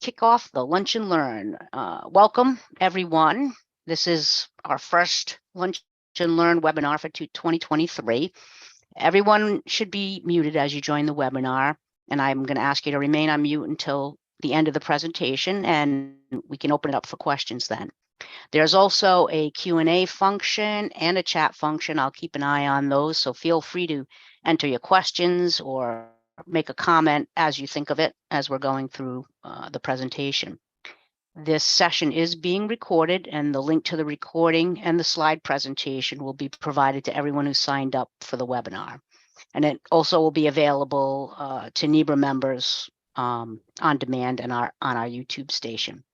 kick off the Lunch and Learn. Welcome, everyone. This is our first Lunch and Learn webinar for 2023. Everyone should be muted as you join the webinar, and I'm going to ask you to remain on mute until the end of the presentation, and we can open it up for questions then. There's also a Q&A function and a chat function. I'll keep an eye on those, so feel free to enter your questions or make a comment as you think of it as we're going through the presentation. This session is being recorded, and the link to the recording and the slide presentation will be provided to everyone who signed up for the webinar. And it also will be available to NEBRA members on demand and on our YouTube station.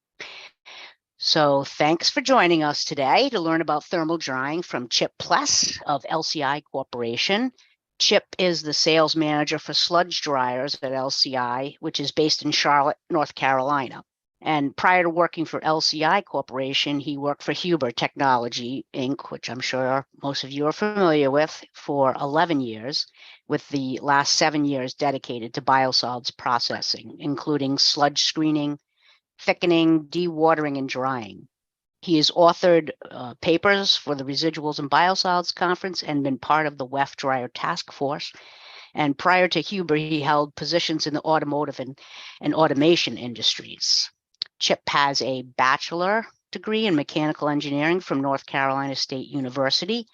So thanks for joining us today to learn about thermal drying from Chip Pless of LCI Corporation. Chip is the sales manager for sludge dryers at LCI, which is based in Charlotte, North Carolina. And prior to working for LCI Corporation, he worked for Huber Technology, Inc., which I'm sure most of you are familiar with, for 11 years, with the last 7 years dedicated to biosolids processing, including sludge screening, thickening, dewatering, and drying. He has authored papers for the Residuals and Biosolids Conference and been part of the WEF Dryer Task Force. And prior to Huber, he held positions in the automotive and automation industries. Chip has a bachelor degree in mechanical engineering from North Carolina State University.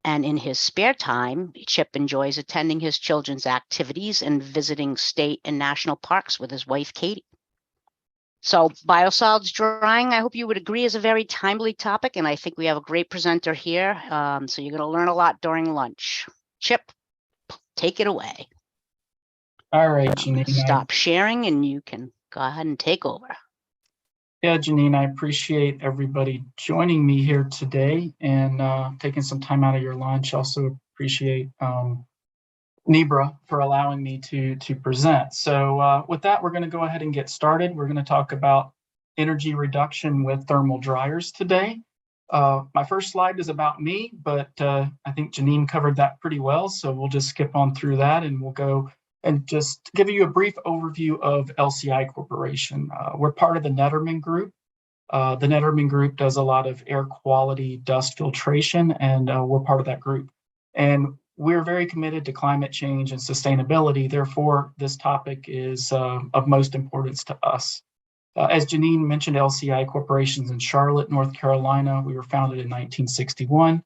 And in his spare time, Chip enjoys attending his children's activities and visiting state and national parks with his wife, Katie. So biosolids drying, I hope you would agree, is a very timely topic, and I think we have a great presenter here. So you're going to learn a lot during lunch. Chip, take it away. All right, Janine. Stop sharing, and you can go ahead and take over. Yeah, Janine, I appreciate everybody joining me here today and taking some time out of your lunch. Also appreciate NEBRA for allowing me to present. So with that, we're going to go ahead and get started. We're going to talk about energy reduction with thermal dryers today. My first slide is about me, but I think Janine covered that pretty well. So we'll just skip on through that and we'll go and just give you a brief overview of LCI Corporation. We're part of the Netterman Group. The Netterman Group does a lot of air quality dust filtration, and we're part of that group. And we're very committed to climate change and sustainability. Therefore, this topic is of most importance to us. As Janine mentioned, LCI Corporation's in Charlotte, North Carolina. We were founded in 1961,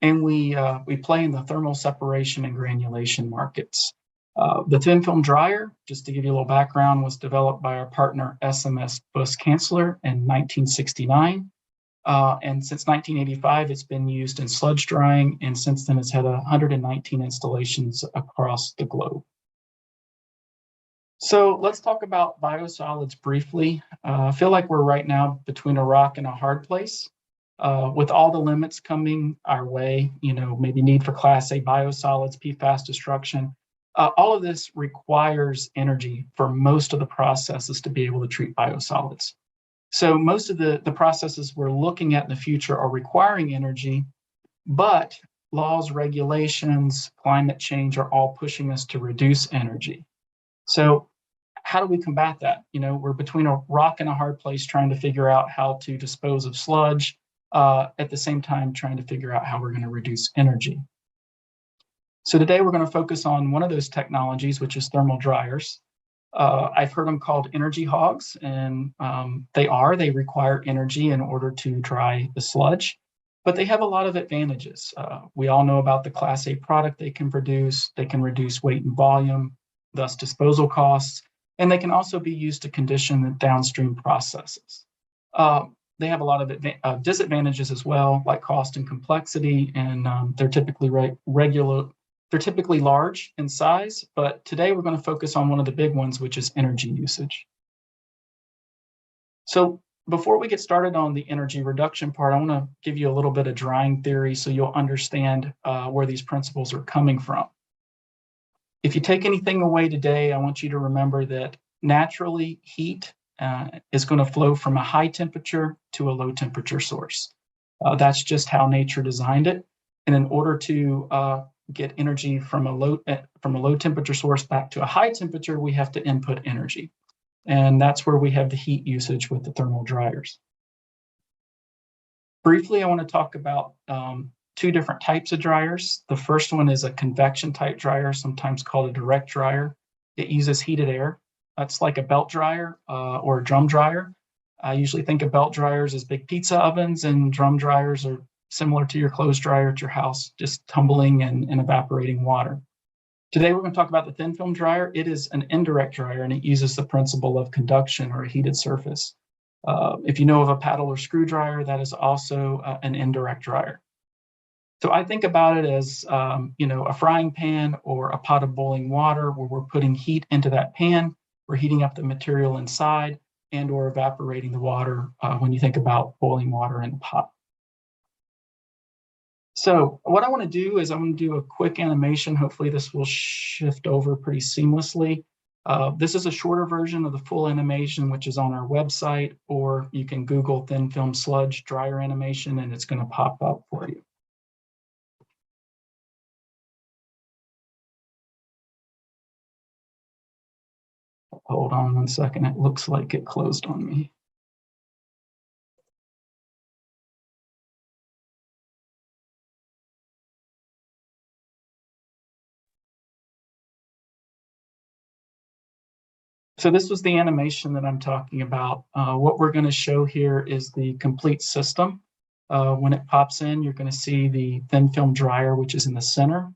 and we play in the thermal separation and granulation markets. The thin film dryer, just to give you a little background, was developed by our partner SMS Buss-Canceller in 1969. And since 1985, it's been used in sludge drying, and since then it's had 119 installations across the globe. So let's talk about biosolids briefly. I feel like we're right now between a rock and a hard place. With all the limits coming our way, maybe need for Class A biosolids, PFAS destruction, all of this requires energy for most of the processes to be able to treat biosolids. So most of the processes we're looking at in the future are requiring energy, but laws, regulations, climate change are all pushing us to reduce energy. So how do we combat that? We're between a rock and a hard place trying to figure out how to dispose of sludge, at the same time trying to figure out how we're going to reduce energy. So today we're going to focus on one of those technologies, which is thermal dryers. I've heard them called energy hogs, and they require energy in order to dry the sludge, but they have a lot of advantages. We all know about the Class A product they can produce. They can reduce weight and volume, thus disposal costs, and they can also be used to condition the downstream processes. They have a lot of disadvantages as well, like cost and complexity, and they're typically They're typically large in size, but today we're going to focus on one of the big ones, which is energy usage. So before we get started on the energy reduction part, I want to give you a little bit of drying theory so you'll understand where these principles are coming from. If you take anything away today, I want you to remember that naturally heat is going to flow from a high temperature to a low temperature source. That's just how nature designed it. And in order to get energy from a low temperature source back to a high temperature, we have to input energy. And that's where we have the heat usage with the thermal dryers. Briefly, I want to talk about two different types of dryers. The first one is a convection type dryer, sometimes called a direct dryer. It uses heated air. That's like a belt dryer or a drum dryer. I usually think of belt dryers as big pizza ovens, and drum dryers are similar to your clothes dryer at your house, just tumbling and evaporating water. Today, we're going to talk about the thin film dryer. It is an indirect dryer, and it uses the principle of conduction or a heated surface. If you know of a paddle or screw dryer, that is also an indirect dryer. So I think about it as, a frying pan or a pot of boiling water where we're putting heat into that pan. We're heating up the material inside and or evaporating the water when you think about boiling water in the pot. So what I want to do is I'm going to do a quick animation. Hopefully this will shift over pretty seamlessly. This is a shorter version of the full animation, which is on our website, or you can Google thin film sludge dryer animation and it's going to pop up for you. Hold on one second. It looks like it closed on me. So this was the animation that I'm talking about. What we're going to show here is the complete system. When it pops in, you're going to see the thin film dryer, which is in the center.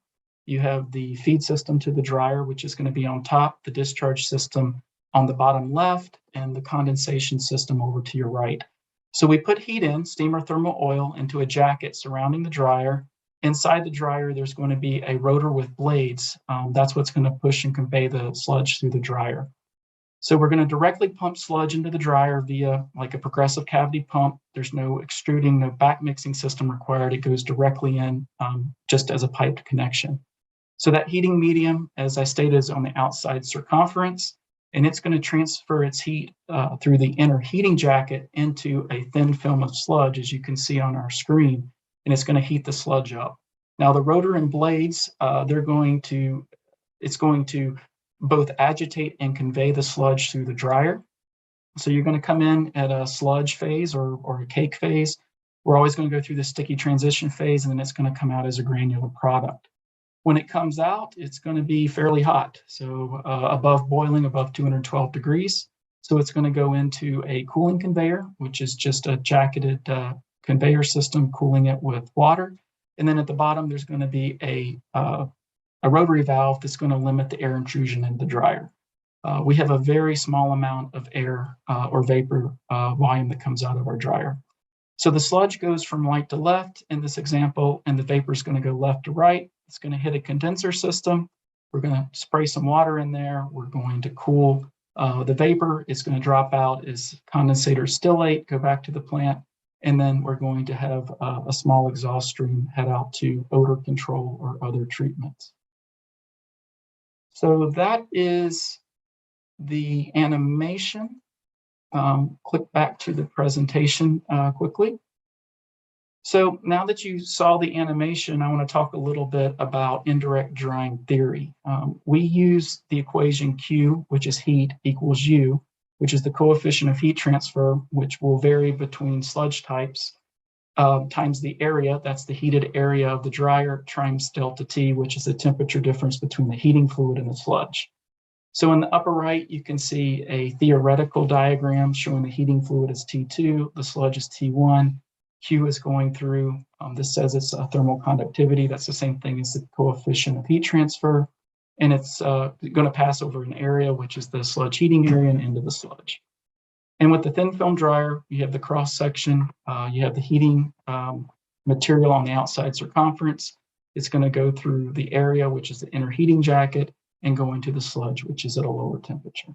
You have the feed system to the dryer, which is going to be on top, the discharge system on the bottom left, and the condensation system over to your right. So we put heat in, steam or thermal oil, into a jacket surrounding the dryer. Inside the dryer, there's going to be a rotor with blades. That's what's going to push and convey the sludge through the dryer. So we're going to directly pump sludge into the dryer via like a progressive cavity pump. There's no extruding, no back mixing system required. It goes directly in just as a piped connection. So that heating medium, as I stated, is on the outside circumference, and it's going to transfer its heat through the inner heating jacket into a thin film of sludge, as you can see on our screen, and it's going to heat the sludge up. Now the rotor and blades, it's going to both agitate and convey the sludge through the dryer. So you're going to come in at a sludge phase or a cake phase. We're always going to go through the sticky transition phase, and then it's going to come out as a granular product. When it comes out, it's going to be fairly hot, so above boiling, above 212 degrees. So it's going to go into a cooling conveyor, which is just a jacketed conveyor system cooling it with water. And then at the bottom, there's going to be a rotary valve that's going to limit the air intrusion into the dryer. We have a very small amount of air or vapor volume that comes out of our dryer. So the sludge goes from right to left in this example, and the vapor is going to go left to right. It's going to hit a condenser system. We're going to spray some water in there. We're going to cool the vapor. It's going to drop out as condensate or stillate, go back to the plant. And then we're going to have a small exhaust stream head out to odor control or other treatments. So that is the animation. Click back to the presentation quickly. So now that you saw the animation, I want to talk a little bit about indirect drying theory. We use the equation Q, which is heat, equals U, which is the coefficient of heat transfer, which will vary between sludge types, times the area, that's the heated area of the dryer, times delta T, which is the temperature difference between the heating fluid and the sludge. So in the upper right, you can see a theoretical diagram showing the heating fluid is T2, the sludge is T1, Q is going through. This says it's a thermal conductivity. That's the same thing as the coefficient of heat transfer. And it's going to pass over an area, which is the sludge heating area, and into the sludge. And with the thin film dryer, you have the cross section, you have the heating material on the outside circumference. It's going to go through the area, which is the inner heating jacket, and go into the sludge, which is at a lower temperature.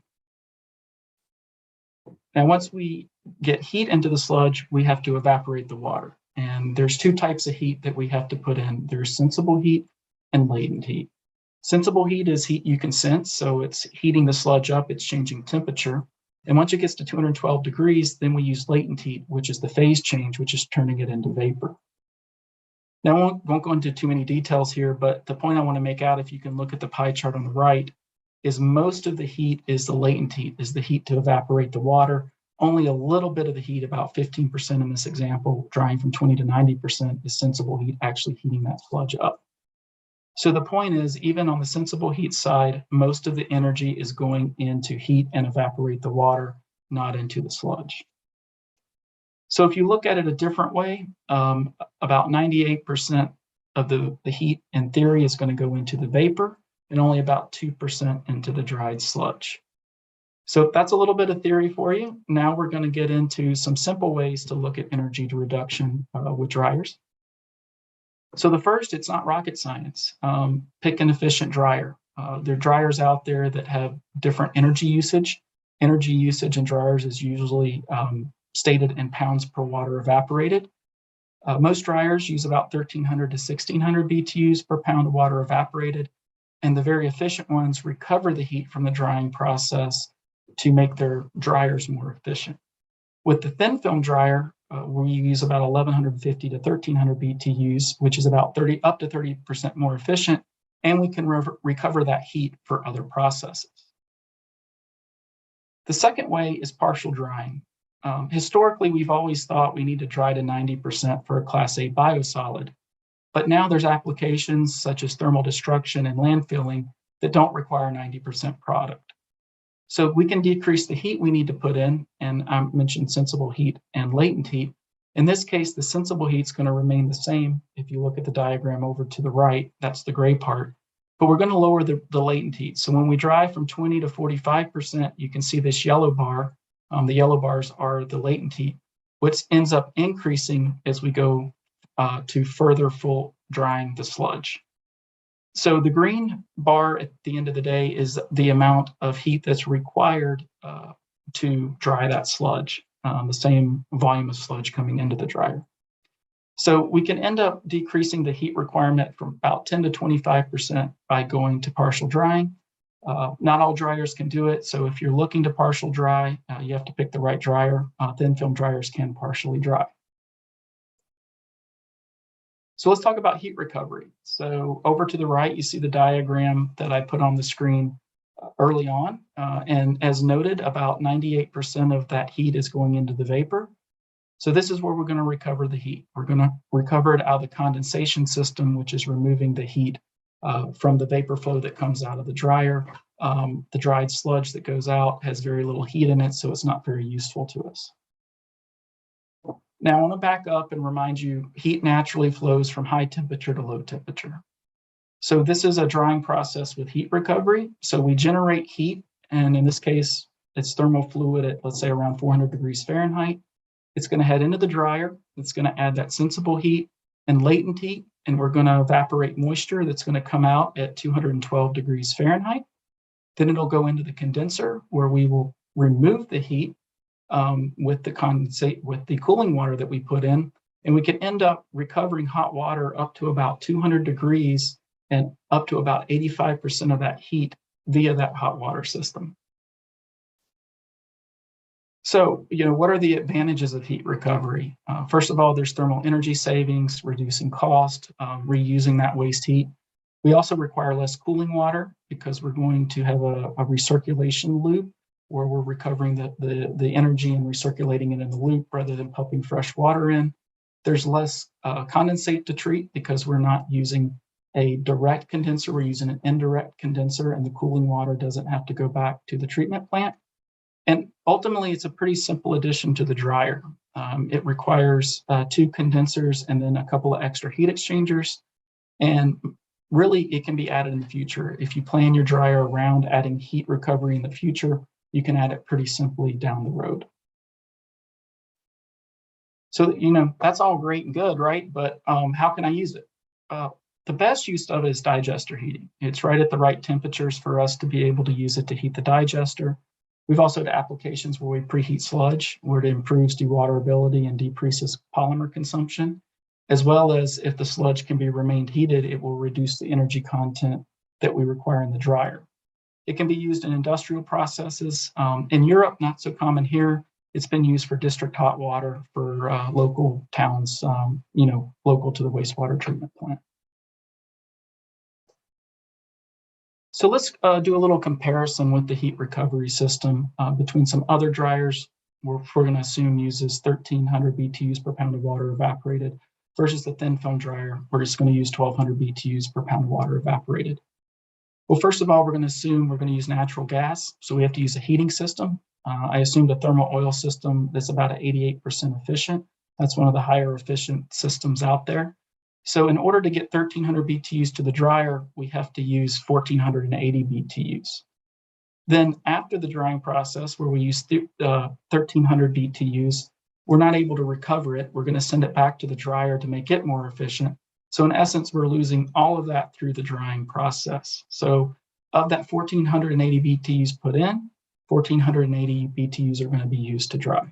Now, once we get heat into the sludge, we have to evaporate the water. And there's two types of heat that we have to put in. There's sensible heat and latent heat. Sensible heat is heat you can sense, so it's heating the sludge up, it's changing temperature. And once it gets to 212 degrees, then we use latent heat, which is the phase change, which is turning it into vapor. Now, I won't go into too many details here, but the point I want to make out, if you can look at the pie chart on the right, is most of the heat is the latent heat, is the heat to evaporate the water. Only a little bit of the heat, about 15% in this example, drying from 20 to 90%, is sensible heat actually heating that sludge up. So the point is, even on the sensible heat side, most of the energy is going into heat and evaporate the water, not into the sludge. So if you look at it a different way, about 98% of the heat in theory is going to go into the vapor and only about 2% into the dried sludge. So that's a little bit of theory for you. Now we're going to get into some simple ways to look at energy reduction with dryers. So the first, it's not rocket science. Pick an efficient dryer. There are dryers out there that have different energy usage. Energy usage in dryers is usually stated in pounds per water evaporated. Most dryers use about 1,300 to 1,600 BTUs per pound of water evaporated. And the very efficient ones recover the heat from the drying process to make their dryers more efficient. With the thin film dryer, we use about 1,150 to 1,300 BTUs, which is about up to 30% more efficient, and we can recover that heat for other processes. The second way is partial drying. Historically, we've always thought we need to dry to 90% for a Class A biosolid, but now there's applications such as thermal destruction and landfilling that don't require 90% product. So we can decrease the heat we need to put in, and I mentioned sensible heat and latent heat. In this case, the sensible heat is going to remain the same. If you look at the diagram over to the right, that's the gray part, but we're going to lower the latent heat. So when we dry from 20 to 45%, you can see this yellow bar. The yellow bars are the latent heat, which ends up increasing as we go to further full drying the sludge. So the green bar at the end of the day is the amount of heat that's required to dry that sludge, the same volume of sludge coming into the dryer. So we can end up decreasing the heat requirement from about 10 to 25% by going to partial drying. Not all dryers can do it. So if you're looking to partial dry, you have to pick the right dryer. Thin film dryers can partially dry. So let's talk about heat recovery. So over to the right, you see the diagram that I put on the screen early on. And as noted, about 98% of that heat is going into the vapor. So this is where we're going to recover the heat. We're going to recover it out of the condensation system, which is removing the heat from the vapor flow that comes out of the dryer. The dried sludge that goes out has very little heat in it, so it's not very useful to us. Now I want to back up and remind you, heat naturally flows from high temperature to low temperature. So this is a drying process with heat recovery. So we generate heat, and in this case, it's thermal fluid at, let's say, around 400 degrees Fahrenheit. It's going to head into the dryer. It's going to add that sensible heat and latent heat, and we're going to evaporate moisture that's going to come out at 212 degrees Fahrenheit. Then it'll go into the condenser where we will remove the heat with the cooling water that we put in, and we can end up recovering hot water up to about 200 degrees and up to about 85% of that heat via that hot water system. So, what are the advantages of heat recovery? First of all, there's thermal energy savings, reducing cost, reusing that waste heat. We also require less cooling water because we're going to have a recirculation loop where we're recovering the energy and recirculating it in the loop rather than pumping fresh water in. There's less condensate to treat because we're not using a direct condenser, we're using an indirect condenser, and the cooling water doesn't have to go back to the treatment plant. And ultimately, it's a pretty simple addition to the dryer. It requires 2 condensers and then a couple of extra heat exchangers. And really, it can be added in the future. If you plan your dryer around adding heat recovery in the future, you can add it pretty simply down the road. So, that's all great and good, right? But how can I use it? The best use of it is digester heating. It's right at the right temperatures for us to be able to use it to heat the digester. We've also had applications where we preheat sludge, where it improves dewaterability and decreases polymer consumption, as well as if the sludge can be remained heated, it will reduce the energy content that we require in the dryer. It can be used in industrial processes. In Europe, not so common here. It's been used for district hot water for local towns, local to the wastewater treatment plant. So let's do a little comparison with the heat recovery system between some other dryers, we're going to assume uses 1,300 BTUs per pound of water evaporated, versus the thin film dryer, we're just going to use 1,200 BTUs per pound of water evaporated. Well, first of all, we're going to assume we're going to use natural gas, so we have to use a heating system. I assumed a thermal oil system that's about 88% efficient. That's one of the higher efficient systems out there. So in order to get 1,300 BTUs to the dryer, we have to use 1,480 BTUs. Then after the drying process, where we use 1,300 BTUs, we're not able to recover it. We're going to send it back to the dryer to make it more efficient. So in essence, we're losing all of that through the drying process. So of that 1,480 BTUs put in, 1,480 BTUs are going to be used to dry.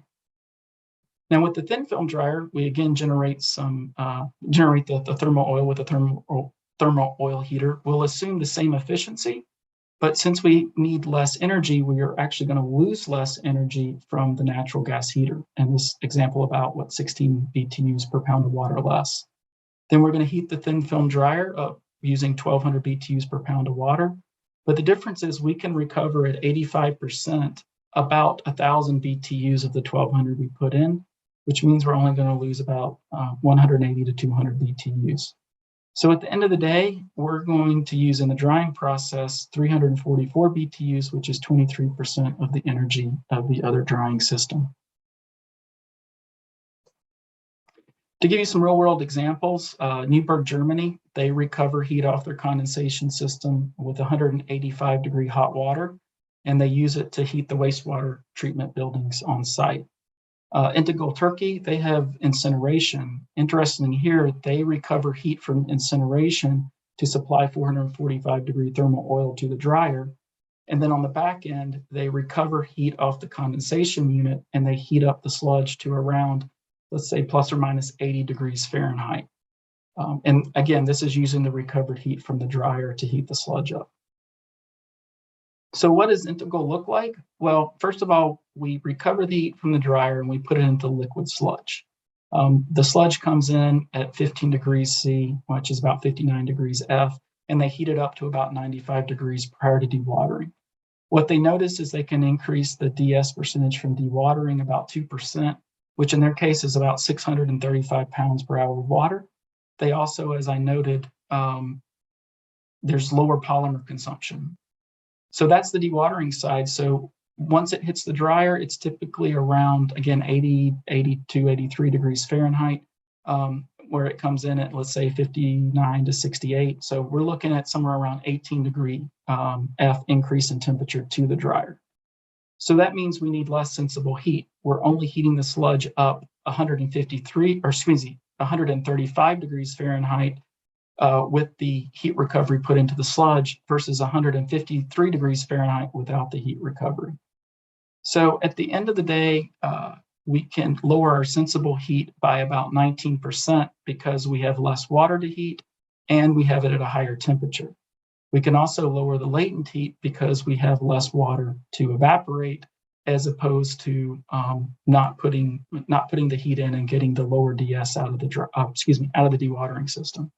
Now with the thin film dryer, we again generate the thermal oil with a thermal oil heater. We'll assume the same efficiency, but since we need less energy, we are actually going to lose less energy from the natural gas heater. And this example about 16 BTUs per pound of water less. Then we're going to heat the thin film dryer up using 1,200 BTUs per pound of water. But the difference is we can recover at 85% about 1,000 BTUs of the 1,200 we put in, which means we're only going to lose about 180 to 200 BTUs. So at the end of the day, we're going to use in the drying process 344 BTUs, which is 23% of the energy of the other drying system. To give you some real world examples, Newburgh, Germany, they recover heat off their condensation system with 185-degree hot water, and they use it to heat the wastewater treatment buildings on site. Integral, Turkey, they have incineration. Interestingly here, they recover heat from incineration to supply 445-degree thermal oil to the dryer. And then on the back end, they recover heat off the condensation unit and they heat up the sludge to around, let's say, plus or minus 80 degrees Fahrenheit. And again, this is using the recovered heat from the dryer to heat the sludge up. So what does integral look like? Well, first of all, we recover the heat from the dryer and we put it into liquid sludge. The sludge comes in at 15 degrees C, which is about 59 degrees F, and they heat it up to about 95 degrees prior to dewatering. What they notice is they can increase the DS percentage from dewatering about 2%, which in their case is about 635 pounds per hour of water. They also, as I noted, there's lower polymer consumption. So that's the dewatering side. So once it hits the dryer, it's typically around, again, 80, 82, 83 degrees Fahrenheit, where it comes in at, let's say, 59 to 68. So we're looking at somewhere around 18 degree F increase in temperature to the dryer. So that means we need less sensible heat. We're only heating the sludge up 135 degrees Fahrenheit with the heat recovery put into the sludge versus 153 degrees Fahrenheit without the heat recovery. So at the end of the day, we can lower our sensible heat by about 19% because we have less water to heat and we have it at a higher temperature. We can also lower the latent heat because we have less water to evaporate, as opposed to not putting the heat in and getting the lower DS out of the dewatering system.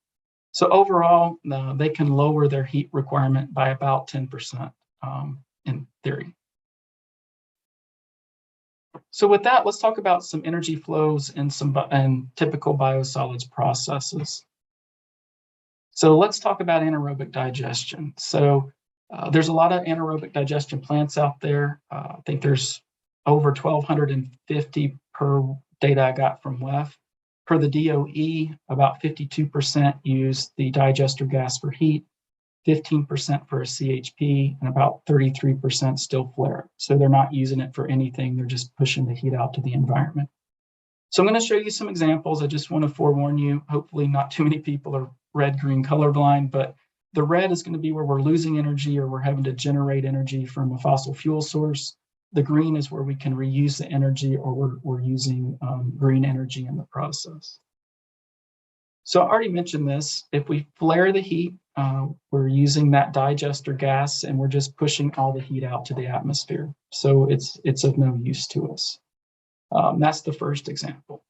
So overall, they can lower their heat requirement by about 10% in theory. So with that, let's talk about some energy flows and typical biosolids processes. So let's talk about anaerobic digestion. So there's a lot of anaerobic digestion plants out there. I think there's over 1,250 per data I got from WEF. Per the DOE, about 52% use the digester gas for heat, 15% for a CHP, and about 33% still flare. So they're not using it for anything. They're just pushing the heat out to the environment. So I'm going to show you some examples. I just want to forewarn you, hopefully not too many people are red-green colorblind, but the red is going to be where we're losing energy or we're having to generate energy from a fossil fuel source. The green is where we can reuse the energy or we're using green energy in the process. So I already mentioned this. If we flare the heat, we're using that digester gas and we're just pushing all the heat out to the atmosphere. So it's of no use to us. That's the first example.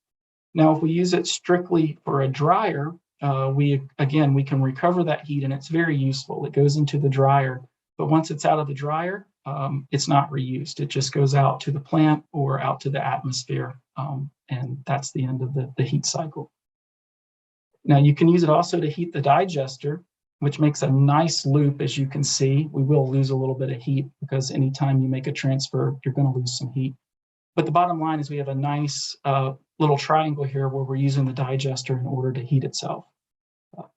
Now, if we use it strictly for a dryer, we can recover that heat, and it's very useful. It goes into the dryer, but once it's out of the dryer, it's not reused. It just goes out to the plant or out to the atmosphere, and that's the end of the heat cycle. Now you can use it also to heat the digester, which makes a nice loop. As you can see, we will lose a little bit of heat because anytime you make a transfer, you're going to lose some heat. But the bottom line is we have a nice little triangle here where we're using the digester in order to heat itself.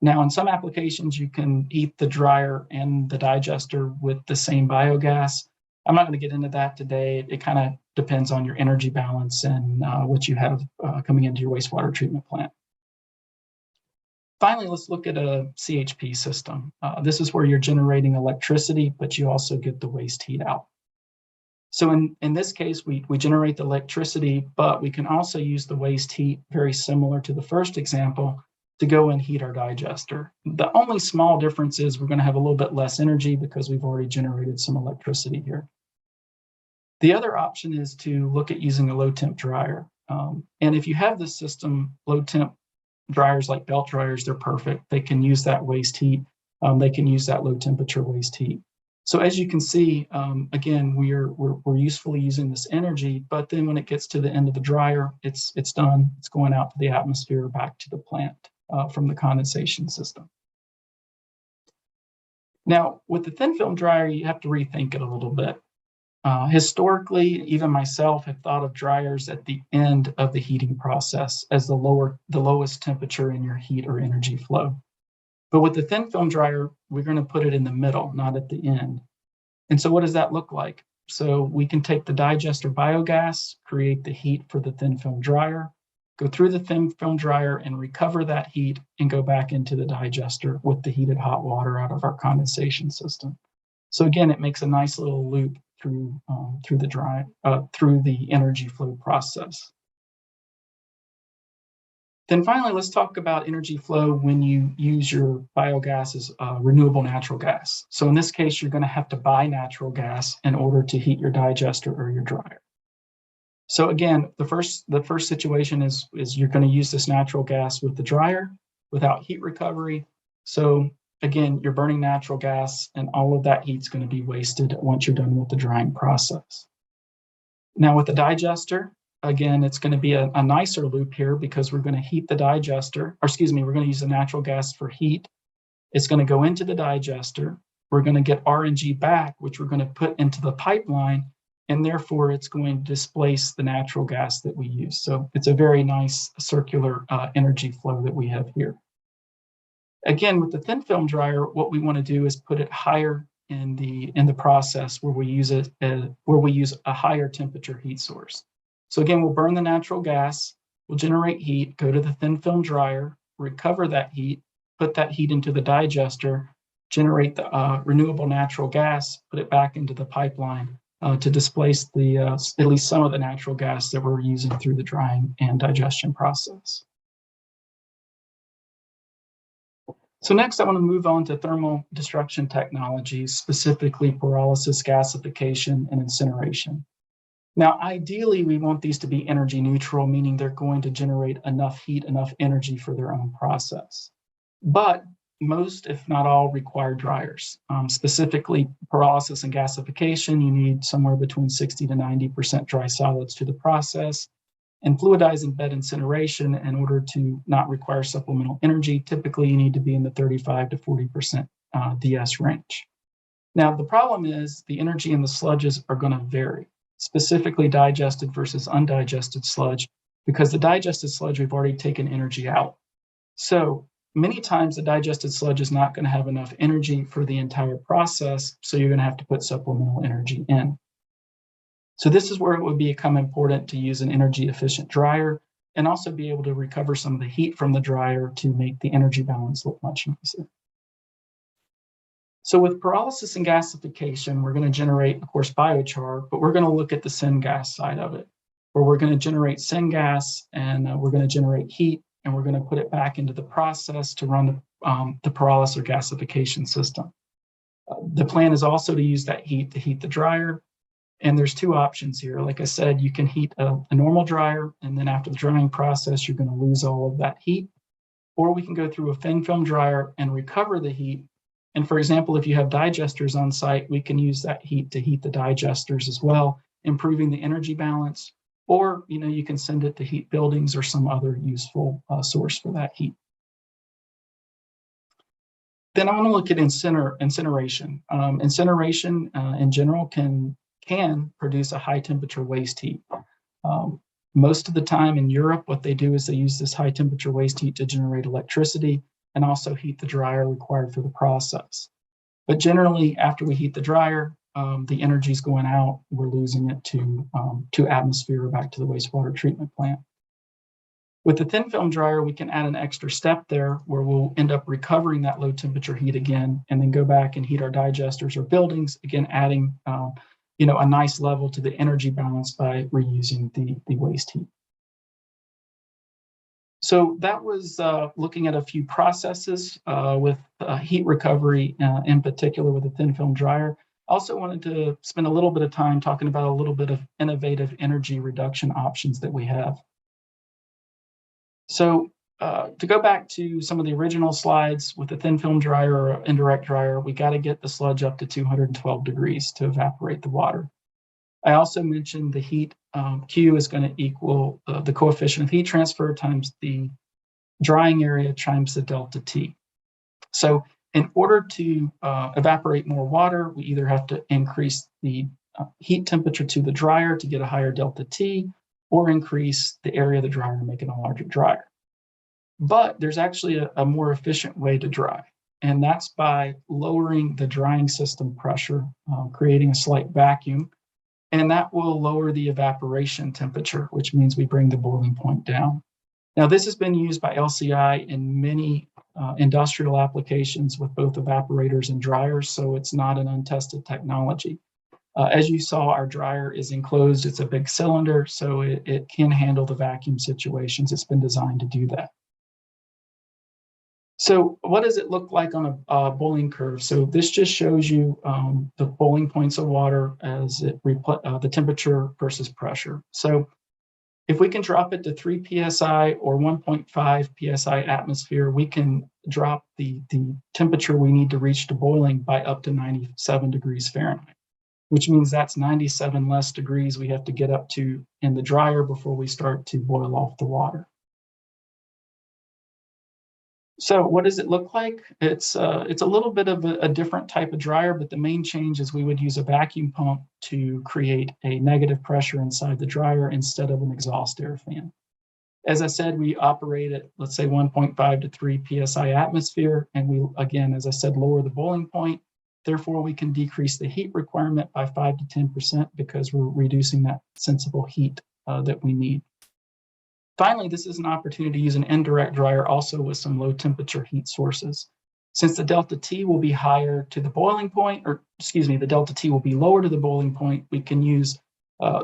Now, in some applications, you can heat the dryer and the digester with the same biogas. I'm not going to get into that today. It kind of depends on your energy balance and what you have coming into your wastewater treatment plant. Finally, let's look at a CHP system. This is where you're generating electricity, but you also get the waste heat out. So in this case, we generate the electricity, but we can also use the waste heat, very similar to the first example, to go and heat our digester. The only small difference is we're going to have a little bit less energy because we've already generated some electricity here. The other option is to look at using a low temp dryer. And if you have this system, low temp dryers like belt dryers, they're perfect. They can use that waste heat. They can use that low temperature waste heat. So as you can see, again, we're usefully using this energy, but then when it gets to the end of the dryer, it's done. It's going out to the atmosphere, back to the plant from the condensation system. Now, with the thin film dryer, you have to rethink it a little bit. Historically, even myself have thought of dryers at the end of the heating process as the lowest temperature in your heat or energy flow. But with the thin film dryer, we're going to put it in the middle, not at the end. And so what does that look like? So we can take the digester biogas, create the heat for the thin film dryer, go through the thin film dryer and recover that heat and go back into the digester with the heated hot water out of our condensation system. So again, it makes a nice little loop through the energy flow process. Then finally, let's talk about energy flow when you use your biogas as renewable natural gas. So in this case, you're going to have to buy natural gas in order to heat your digester or your dryer. So again, the first situation is you're going to use this natural gas with the dryer without heat recovery. So again, you're burning natural gas, and all of that heat's going to be wasted once you're done with the drying process. Now with the digester, again, it's going to be a nicer loop here because we're going to heat the digester, or excuse me, we're going to use the natural gas for heat. It's going to go into the digester. We're going to get RNG back, which we're going to put into the pipeline, and therefore it's going to displace the natural gas that we use. So it's a very nice circular energy flow that we have here. Again, with the thin film dryer, what we want to do is put it higher in the process where we use a higher temperature heat source. So again, we'll burn the natural gas, we'll generate heat, go to the thin film dryer, recover that heat, put that heat into the digester, generate the renewable natural gas, put it back into the pipeline to displace at least some of the natural gas that we're using through the drying and digestion process. So next, I want to move on to thermal destruction technologies, specifically pyrolysis, gasification, and incineration. Now, ideally, we want these to be energy neutral, meaning they're going to generate enough heat, enough energy for their own process. But most, if not all, require dryers. Specifically, pyrolysis and gasification, you need somewhere between 60 to 90% dry solids to the process. And fluidizing bed incineration, in order to not require supplemental energy, typically you need to be in the 35 to 40% DS range. Now, the problem is the energy in the sludges are going to vary, specifically digested versus undigested sludge, because the digested sludge, we've already taken energy out. So many times the digested sludge is not going to have enough energy for the entire process, so you're going to have to put supplemental energy in. So this is where it would become important to use an energy efficient dryer and also be able to recover some of the heat from the dryer to make the energy balance look much nicer. So with pyrolysis and gasification, we're going to generate, of course, biochar, but we're going to look at the syngas side of it, where we're going to generate syngas and we're going to generate heat, and we're going to put it back into the process to run the pyrolysis or gasification system. The plan is also to use that heat to heat the dryer. And there's two options here. Like I said, you can heat a normal dryer, and then after the drying process, you're going to lose all of that heat. or we can go through a thin film dryer and recover the heat. And for example, if you have digesters on site, we can use that heat to heat the digesters as well, improving the energy balance. Or you can send it to heat buildings or some other useful source for that heat. Then I want to look at incineration. Incineration in general can produce a high temperature waste heat. Most of the time in Europe, what they do is they use this high temperature waste heat to generate electricity and also heat the dryer required for the process. But generally, after we heat the dryer, the energy is going out. We're losing it to atmosphere or back to the wastewater treatment plant. With the thin film dryer, we can add an extra step there where we'll end up recovering that low temperature heat again, and then go back and heat our digesters or buildings, again, adding a nice level to the energy balance by reusing the waste heat. So that was looking at a few processes with heat recovery, in particular with a thin film dryer. Also wanted to spend a little bit of time talking about a little bit of innovative energy reduction options that we have. So to go back to some of the original slides, with a thin film dryer or indirect dryer, we got to get the sludge up to 212 degrees to evaporate the water. I also mentioned the heat Q is going to equal the coefficient of heat transfer times the drying area times the delta T. So in order to evaporate more water, we either have to increase the heat temperature to the dryer to get a higher delta T, or increase the area of the dryer to make it a larger dryer. But there's actually a more efficient way to dry, and that's by lowering the drying system pressure, creating a slight vacuum, and that will lower the evaporation temperature, which means we bring the boiling point down. Now, this has been used by LCI in many industrial applications with both evaporators and dryers, so it's not an untested technology. As you saw, our dryer is enclosed. It's a big cylinder, so it can handle the vacuum situations. It's been designed to do that. So what does it look like on a boiling curve? So this just shows you the boiling points of water as the temperature versus pressure. So if we can drop it to 3 psi or 1.5 psi atmosphere, we can drop the temperature we need to reach to boiling by up to 97 degrees Fahrenheit, which means that's 97 less degrees we have to get up to in the dryer before we start to boil off the water. So what does it look like? It's a little bit of a different type of dryer, but the main change is we would use a vacuum pump to create a negative pressure inside the dryer instead of an exhaust air fan. As I said, we operate at, let's say, 1.5 to 3 psi atmosphere, and we, again, as I said, lower the boiling point. Therefore, we can decrease the heat requirement by 5 to 10% because we're reducing that sensible heat that we need. Finally, this is an opportunity to use an indirect dryer also with some low temperature heat sources. Since the delta T will be higher to the boiling point, or excuse me, the delta T will be lower to the boiling point, we can use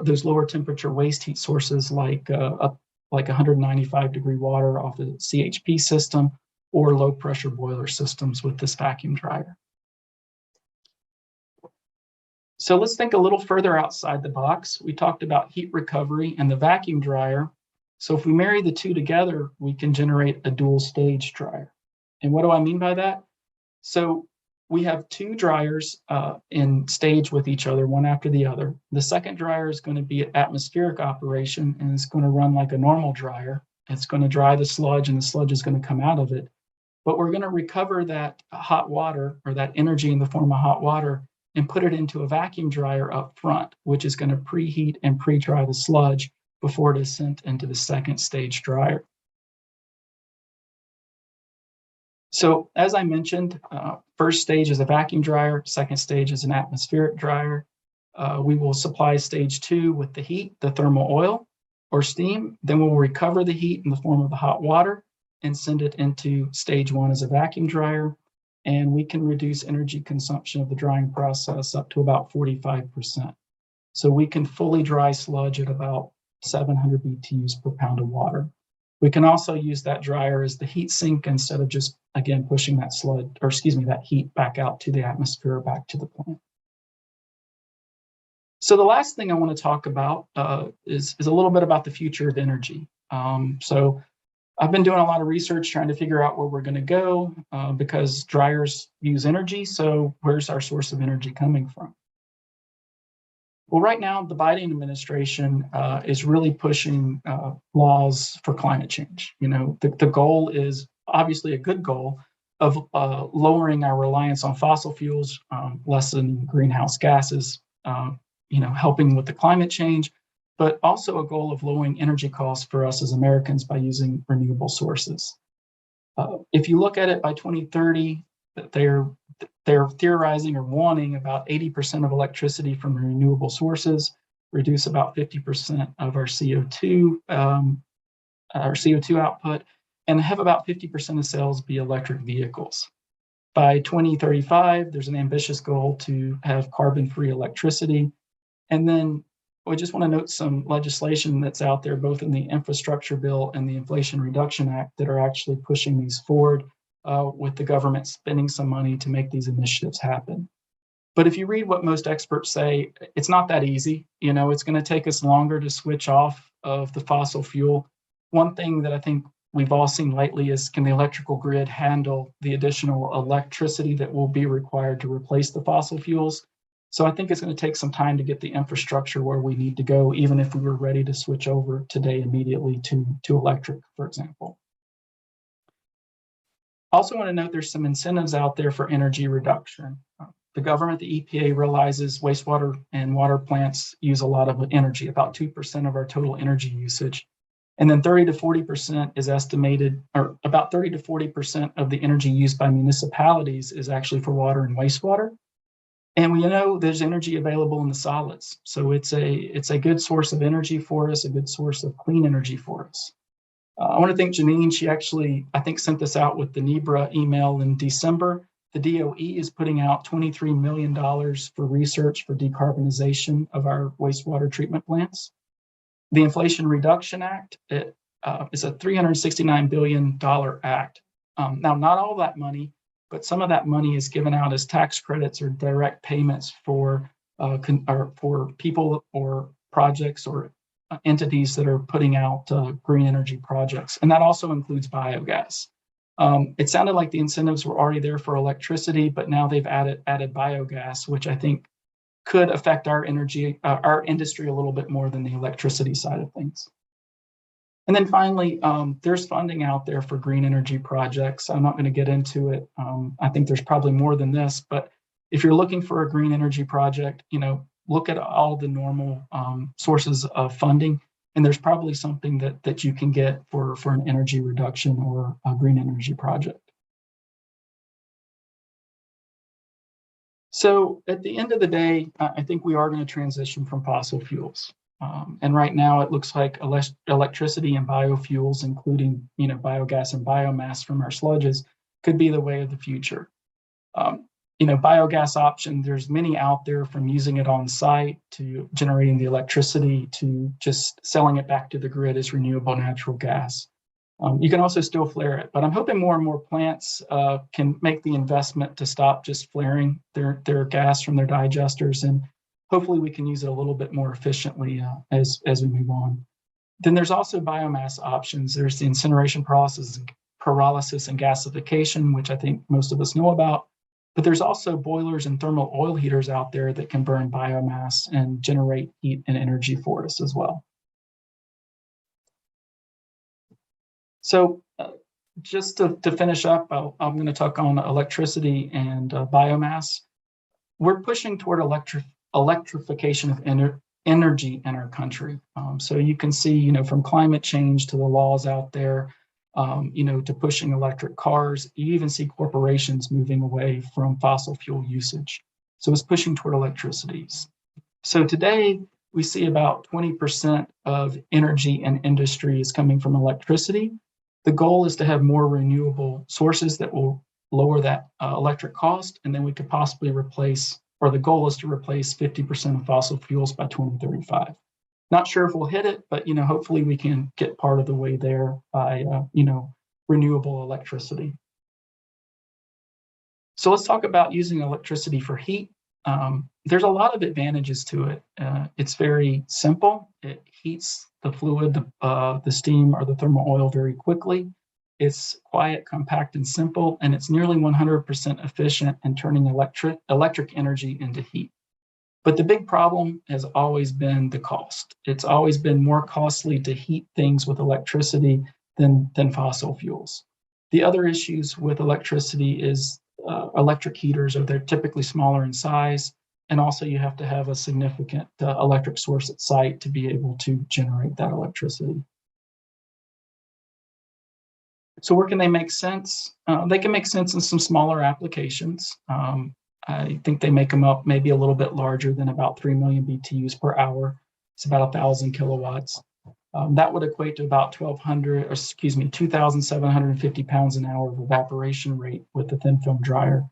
those lower temperature waste heat sources like 195 degree water off the CHP system or low pressure boiler systems with this vacuum dryer. So let's think a little further outside the box. We talked about heat recovery and the vacuum dryer. So if we marry the two together, we can generate a dual stage dryer. And what do I mean by that? So we have two dryers in stage with each other, one after the other. The second dryer is going to be at atmospheric operation, and it's going to run like a normal dryer. It's going to dry the sludge, and the sludge is going to come out of it. But we're going to recover that hot water, or that energy in the form of hot water, and put it into a vacuum dryer up front, which is going to preheat and pre-dry the sludge before it is sent into the second stage dryer. So as I mentioned, first stage is a vacuum dryer, second stage is an atmospheric dryer. We will supply stage 2 with the heat, the thermal oil or steam. Then we'll recover the heat in the form of the hot water and send it into stage 1 as a vacuum dryer. And we can reduce energy consumption of the drying process up to about 45%. So we can fully dry sludge at about 700 BTUs per pound of water. We can also use that dryer as the heat sink instead of just, again, pushing that that heat back out to the atmosphere or back to the plant. So the last thing I want to talk about is a little bit about the future of energy. So I've been doing a lot of research trying to figure out where we're going to go because dryers use energy. So where's our source of energy coming from? Well, right now, the Biden administration is really pushing laws for climate change. The goal is obviously a good goal of lowering our reliance on fossil fuels, lessening greenhouse gases, helping with the climate change, but also a goal of lowering energy costs for us as Americans by using renewable sources. If you look at it by 2030, they're theorizing or wanting about 80% of electricity from renewable sources, reduce about 50% of our CO2 output, and have about 50% of sales be electric vehicles. By 2035, there's an ambitious goal to have carbon-free electricity. And then we just want to note some legislation that's out there, both in the infrastructure bill and the Inflation Reduction Act, that are actually pushing these forward with the government spending some money to make these initiatives happen. But if you read what most experts say, it's not that easy. It's going to take us longer to switch off of the fossil fuel. One thing that I think we've all seen lately is, can the electrical grid handle the additional electricity that will be required to replace the fossil fuels? So I think it's going to take some time to get the infrastructure where we need to go, even if we were ready to switch over today immediately to electric, for example. I also want to note there's some incentives out there for energy reduction. The government, the EPA, realizes wastewater and water plants use a lot of energy, about 2% of our total energy usage. And then 30 to 40% is estimated, or about 30 to 40% of the energy used by municipalities is actually for water and wastewater. And we know there's energy available in the solids. So it's a good source of energy for us, a good source of clean energy for us. I want to thank Janine. She actually, I think, sent this out with the NEBRA email in December. The DOE is putting out $23 million for research for decarbonization of our wastewater treatment plants. The Inflation Reduction Act is a $369 billion act. Now, not all that money, but some of that money is given out as tax credits or direct payments for people or projects or entities that are putting out green energy projects. And that also includes biogas. It sounded like the incentives were already there for electricity, but now they've added biogas, which I think could affect our industry a little bit more than the electricity side of things. And then finally, there's funding out there for green energy projects. I'm not going to get into it. I think there's probably more than this, but if you're looking for a green energy project, look at all the normal sources of funding, and there's probably something that you can get for an energy reduction or a green energy project. So at the end of the day, I think we are going to transition from fossil fuels. And right now it looks like electricity and biofuels, including biogas and biomass from our sludges, could be the way of the future. Biogas option, there's many out there, from using it on site to generating the electricity to just selling it back to the grid as renewable natural gas. You can also still flare it, but I'm hoping more and more plants can make the investment to stop just flaring their gas from their digesters, and hopefully we can use it a little bit more efficiently as we move on. Then there's also biomass options. There's the incineration process, pyrolysis, and gasification, which I think most of us know about. But there's also boilers and thermal oil heaters out there that can burn biomass and generate heat and energy for us as well. So just to finish up, I'm going to talk on electricity and biomass. We're pushing toward electrification of energy in our country. So you can see, from climate change to the laws out there, to pushing electric cars. You even see corporations moving away from fossil fuel usage. So it's pushing toward electricities. So today we see about 20% of energy and industry is coming from electricity. The goal is to have more renewable sources that will lower that electric cost, and then we could possibly replace, or the goal is to replace 50% of fossil fuels by 2035. Not sure if we'll hit it, but hopefully we can get part of the way there by renewable electricity. So let's talk about using electricity for heat. There's a lot of advantages to it. It's very simple. It heats the fluid, the steam or the thermal oil very quickly. It's quiet, compact, and simple, and it's nearly 100% efficient in turning electric energy into heat. But the big problem has always been the cost. It's always been more costly to heat things with electricity than fossil fuels. The other issues with electricity is electric heaters they're typically smaller in size, and also you have to have a significant electric source at site to be able to generate that electricity. So where can they make sense? They can make sense in some smaller applications. I think they make them up maybe a little bit larger than about 3 million BTUs per hour. It's about 1,000 kilowatts. That would equate to about 2,750 pounds an hour of evaporation rate with the thin film dryer.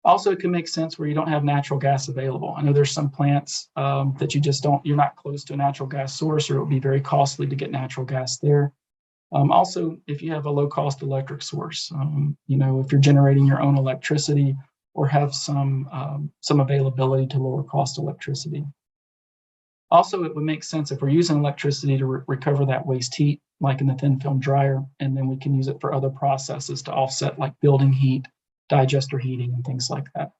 Also, it can make sense where you don't have natural gas available. I know there's some plants that you're not close to a natural gas source, or it would be very costly to get natural gas there. Also, if you have a low-cost electric source, if you're generating your own electricity or have some availability to lower-cost electricity. Also, it would make sense if we're using electricity to recover that waste heat, like in the thin film dryer, and then we can use it for other processes to offset, like building heat, digester heating, and things like that.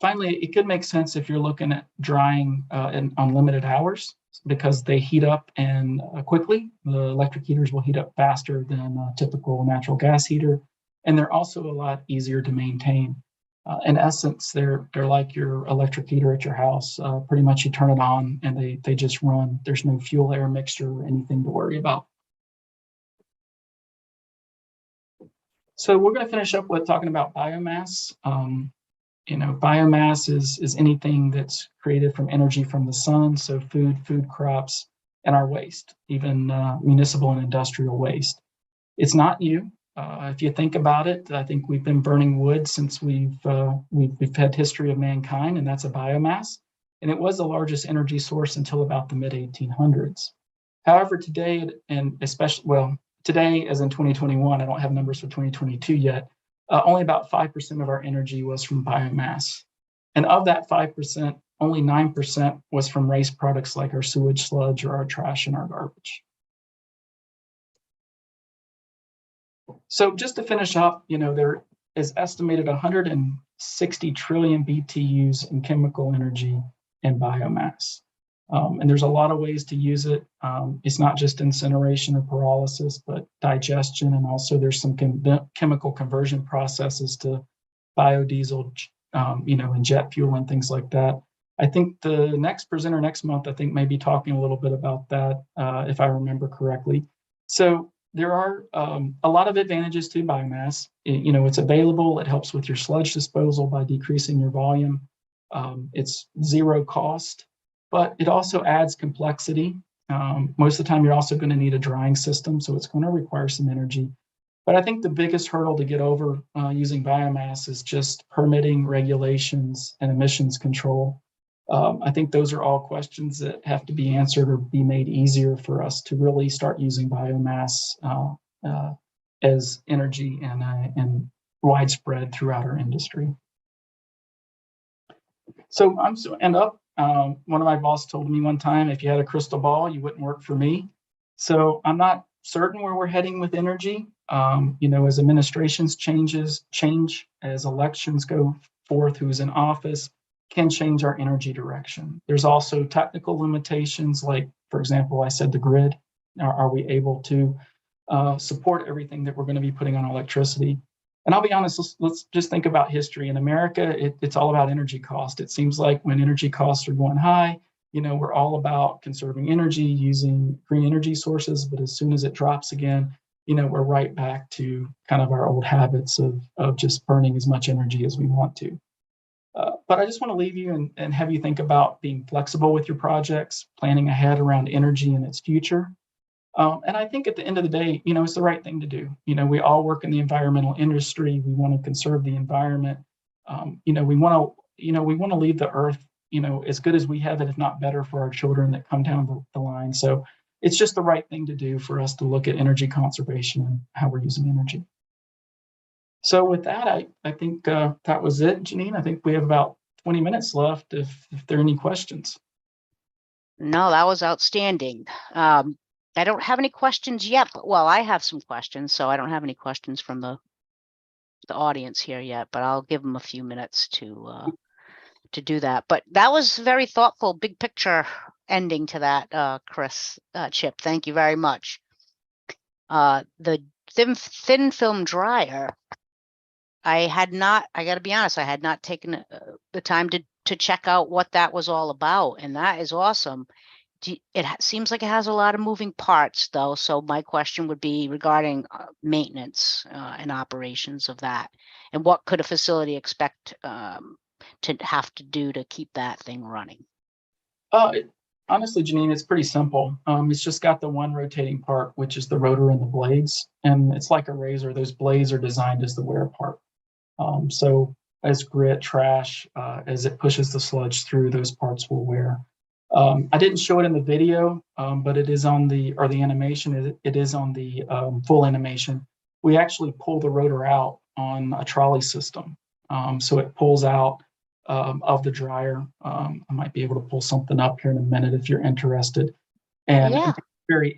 Finally, it could make sense if you're looking at drying on limited hours, because they heat up and quickly. The electric heaters will heat up faster than a typical natural gas heater, and they're also a lot easier to maintain. In essence, they're like your electric heater at your house. Pretty much you turn it on and they just run. There's no fuel air mixture or anything to worry about. So we're going to finish up with talking about biomass. Biomass is anything that's created from energy from the sun, so food crops, and our waste, even municipal and industrial waste. It's not new. If you think about it, I think we've been burning wood since we've had history of mankind, and that's a biomass. And it was the largest energy source until about the mid-1800s. However, today, today as in 2021, I don't have numbers for 2022 yet, only about 5% of our energy was from biomass. And of that 5%, only 9% was from waste products like our sewage sludge or our trash and our garbage. So just to finish up, there is estimated 160 trillion BTUs in chemical energy and biomass. And there's a lot of ways to use it. It's not just incineration or pyrolysis, but digestion. And also there's some chemical conversion processes to biodiesel, and jet fuel and things like that. I think the next presenter next month, I think, may be talking a little bit about that, if I remember correctly. So there are a lot of advantages to biomass. It's available. It helps with your sludge disposal by decreasing your volume. It's zero cost, but it also adds complexity. Most of the time, you're also going to need a drying system, so it's going to require some energy. But I think the biggest hurdle to get over using biomass is just permitting, regulations, and emissions control. I think those are all questions that have to be answered or be made easier for us to really start using biomass as energy and widespread throughout our industry. So one of my bosses told me one time, if you had a crystal ball, you wouldn't work for me. So I'm not certain where we're heading with energy. As administrations change, as elections go forth, who's in office, can change our energy direction. There's also technical limitations, like, for example, I said the grid. Are we able to support everything that we're going to be putting on electricity? And I'll be honest, let's just think about history. In America, it's all about energy cost. It seems like when energy costs are going high, we're all about conserving energy, using green energy sources. But as soon as it drops again, we're right back to kind of our old habits of just burning as much energy as we want to. But I just want to leave you and have you think about being flexible with your projects, planning ahead around energy and its future. And I think at the end of the day, it's the right thing to do. We all work in the environmental industry. We want to conserve the environment. We want to leave the earth, as good as we have it, if not better, for our children that come down the line. So it's just the right thing to do for us to look at energy conservation and how we're using energy. So with that, I think that was it, Janine. I think we have about 20 minutes left if there are any questions. No, that was outstanding. I don't have any questions yet, but well, I have some questions, so I don't have any questions from the audience here yet, but I'll give them a few minutes to do that. But that was very thoughtful, big picture ending to that, Chris, Chip. Thank you very much. The thin film dryer, I got to be honest, I had not taken the time to check out what that was all about, and that is awesome. Seems like it has a lot of moving parts, though. So my question would be regarding maintenance and operations of that, and what could a facility expect to have to do to keep that thing running? Honestly, Janine, it's pretty simple. It's just got the one rotating part, which is the rotor and the blades, and it's like a razor. Those blades are designed as the wear part. So as grit, trash, as it pushes the sludge through, those parts will wear. I didn't show it in the video, but it is on the animation. It is on the full animation. We actually pull the rotor out on a trolley system. So it pulls out of the dryer. I might be able to pull something up here in a minute if you're interested. And Yeah. it's very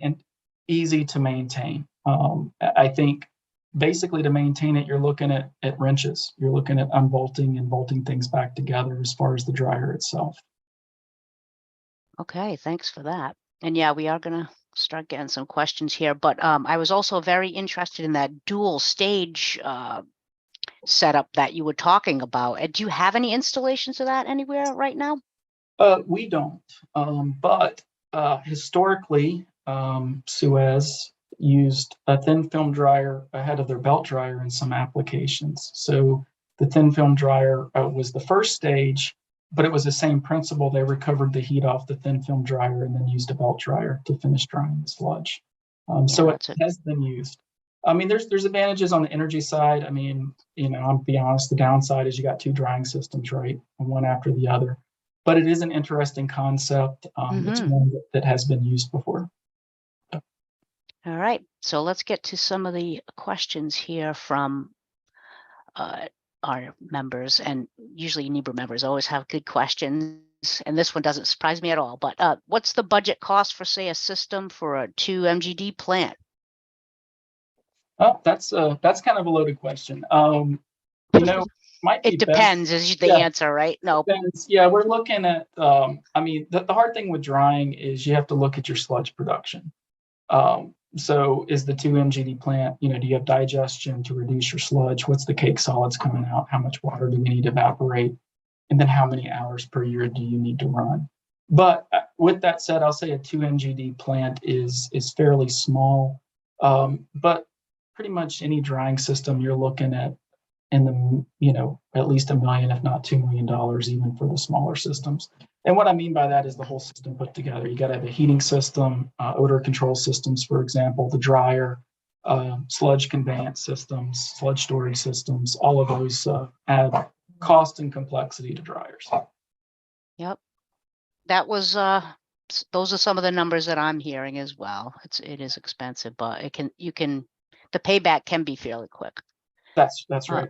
easy to maintain. I think basically to maintain it, you're looking at wrenches. You're looking at unbolting and bolting things back together as far as the dryer itself. Okay, thanks for that. And yeah, we are going to start getting some questions here, but I was also very interested in that dual stage setup that you were talking about. Do you have any installations of that anywhere right now? We don't, but historically, Suez used a thin film dryer ahead of their belt dryer in some applications. So the thin film dryer was the first stage, but it was the same principle. They recovered the heat off the thin film dryer and then used a belt dryer to finish drying the sludge. So it has been used. I mean, there's advantages on the energy side. I mean, I'll be honest, the downside is you got two drying systems, right? One after the other. But it is an interesting concept. It's one that has been used before. All right, so let's get to some of the questions here from our members, and usually NEBRA members always have good questions, and this one doesn't surprise me at all. But what's the budget cost for, say, a system for a 2 MGD plant? Oh, that's kind of a loaded question. Might be it depends best. Is the answer, right? No. Depends. Yeah, we're looking at, I mean, the hard thing with drying is you have to look at your sludge production. So is the 2 MGD plant, do you have digestion to reduce your sludge? What's the cake solids coming out? How much water do we need to evaporate? And then how many hours per year do you need to run? But with that said, I'll say a 2 MGD plant is fairly small. But pretty much any drying system you're looking at in the, at least $1 million, if not $2 million, even for the smaller systems. And what I mean by that is the whole system put together. You got to have a heating system, odor control systems, for example, the dryer, sludge conveyance systems, sludge storage systems. All of those add cost and complexity to dryers. Yep, that was those are some of the numbers that I'm hearing as well. It is expensive, but the payback can be fairly quick. That's right.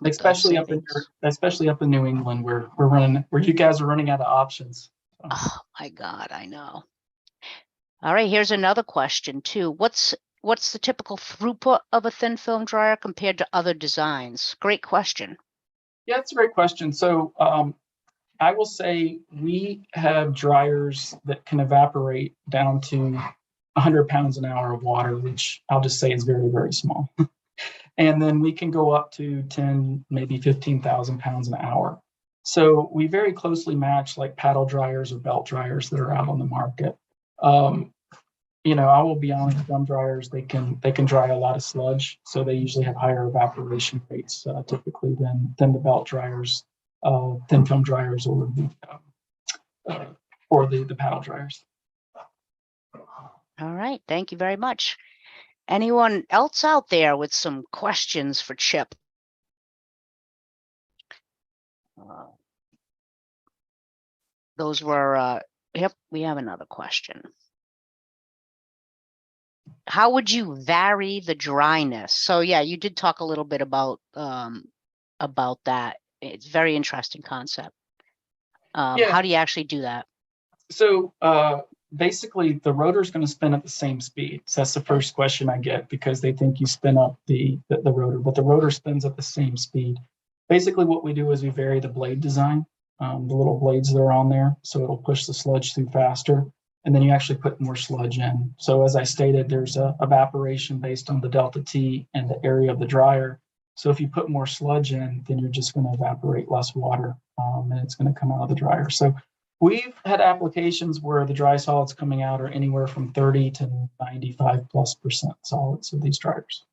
Especially up in New England, where you guys are running out of options. So. Oh my God, I know. All right, here's another question too. What's the typical throughput of a thin film dryer compared to other designs? Great question. Yeah, it's a great question. So I will say we have dryers that can evaporate down to 100 pounds an hour of water, which I'll just say is very, very small. And then we can go up to 10, maybe 15,000 pounds an hour. So we very closely match like paddle dryers or belt dryers that are out on the market. I will be honest, drum dryers, they can dry a lot of sludge. So they usually have higher evaporation rates typically than the belt dryers, thin film dryers, or the paddle dryers. All right, thank you very much. Anyone else out there with some questions for Chip? Those were, yep, we have another question. How would you vary the dryness? So yeah, you did talk a little bit about that. It's a very interesting concept. How do you actually do that? So basically the rotor is going to spin at the same speed. So that's the first question I get, because they think you spin up the rotor, but the rotor spins at the same speed. Basically what we do is we vary the blade design, the little blades that are on there, so it'll push the sludge through faster. And then you actually put more sludge in. So as I stated, there's a evaporation based on the delta T and the area of the dryer. So if you put more sludge in, then you're just going to evaporate less water, and it's going to come out of the dryer. So we've had applications where the dry solids coming out are anywhere from 30 to 95+% solids of these dryers.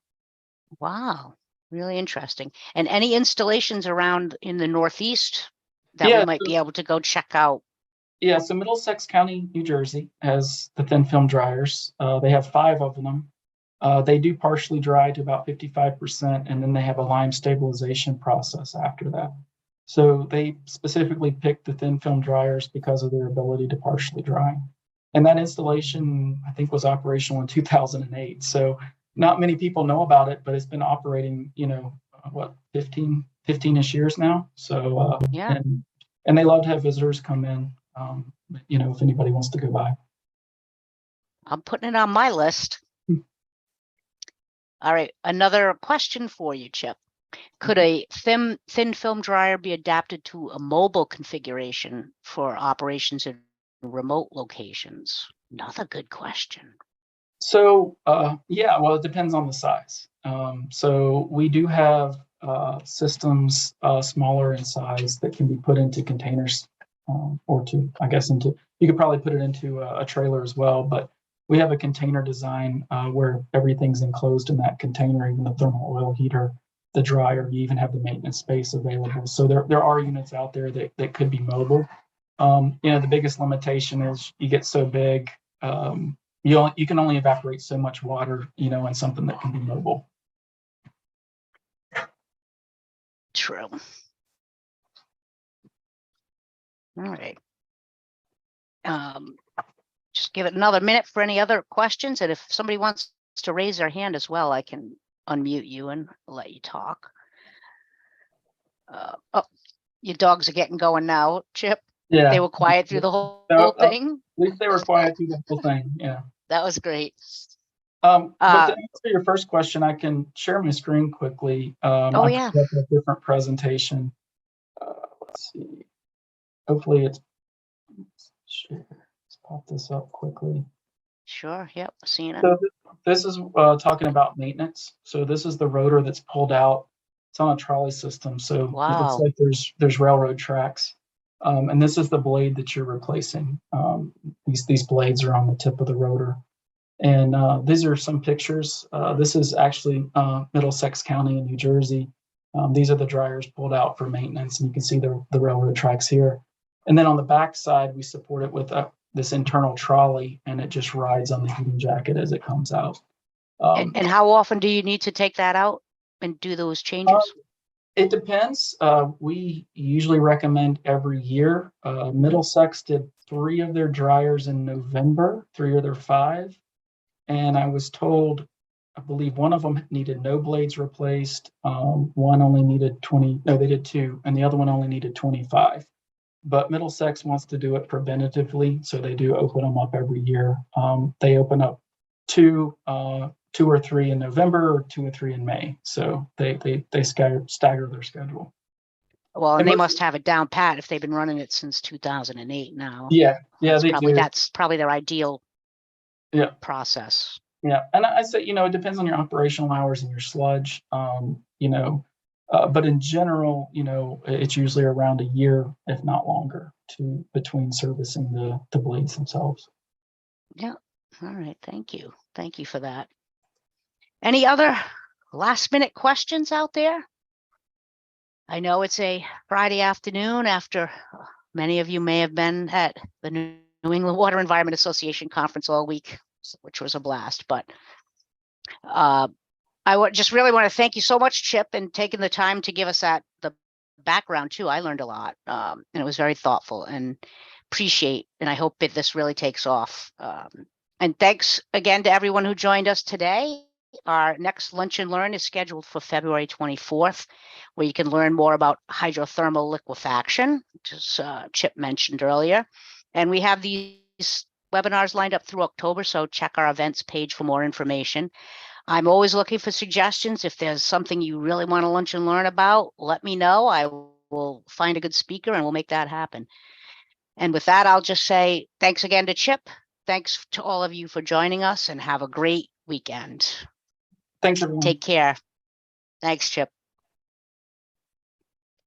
Wow, really interesting. And any installations around in the Northeast that we might be able to go check out? Yeah, so Middlesex County, New Jersey has the thin film dryers. They have 5 of them. They do partially dry to about 55%, and then they have a lime stabilization process after that. So they specifically picked the thin film dryers because of their ability to partially dry. And that installation, I think, was operational in 2008. So not many people know about it, but it's been operating, 15-ish years now. So Yeah. And they love to have visitors come in, if anybody wants to go by. I'm putting it on my list. All right, another question for you, Chip. Could a thin film dryer be adapted to a mobile configuration for operations in remote locations? Another good question. So, well, it depends on the size. So we do have systems smaller in size that can be put into containers, you could probably put it into a trailer as well, but we have a container design where everything's enclosed in that container, even the thermal oil heater, the dryer, you even have the maintenance space available. So there are units out there that could be mobile. The biggest limitation is you get so big, you can only evaporate so much water, in something that can be mobile. True. All right. Just give it another minute for any other questions. And if somebody wants to raise their hand as well, I can unmute you and let you talk. Your dogs are getting going now, Chip. Yeah. They were quiet through the whole thing. At least they were quiet through the whole thing. Yeah. That was great. But to answer your first question, I can share my screen quickly. Yeah. A different presentation. Let's see. Hopefully it's share. Let's pop this up quickly. Sure. Yep. Seeing it. So this is talking about maintenance. So this is the rotor that's pulled out. It's on a trolley system. So It looks like there's railroad tracks. And this is the blade that you're replacing. These blades are on the tip of the rotor. And these are some pictures. This is actually Middlesex County in New Jersey. These are the dryers pulled out for maintenance, and you can see the railroad tracks here. And then on the back side, we support it with this internal trolley, and it just rides on the heating jacket as it comes out. And how often do you need to take that out and do those changes? It depends. We usually recommend every year. Middlesex did 3 of their dryers in November, 3 of their 5. And I was told, I believe one of them needed no blades replaced. One only needed 20. No, they did 2. And the other one only needed 25. But Middlesex wants to do it preventatively. So they do open them up every year. They open up 2 or 3 in November, or 2 or 3 in May. So they stagger their schedule. Well, and they must have it down pat if they've been running it since 2008 now. Yeah, That's probably their ideal process. Yeah, and I say, it depends on your operational hours and your sludge. But in general, it's usually around a year, if not longer, between servicing the blades themselves. Yeah. All right. Thank you. Thank you for that. Any other last minute questions out there? I know it's a Friday afternoon after many of you may have been at the New England Water Environment Association conference all week, which was a blast. But I just really want to thank you so much, Chip, and taking the time to give us the background too. I learned a lot, and it was very thoughtful, and appreciate, and I hope this really takes off. And thanks again to everyone who joined us today. Our next Lunch and Learn is scheduled for February 24th, where you can learn more about hydrothermal liquefaction, which Chip mentioned earlier. And we have these webinars lined up through October, so check our events page for more information. I'm always looking for suggestions. If there's something you really want to lunch and learn about, let me know. I will find a good speaker and we'll make that happen. And with that, I'll just say thanks again to Chip. Thanks to all of you for joining us and have a great weekend. Thanks, everyone. Take care. Thanks, Chip.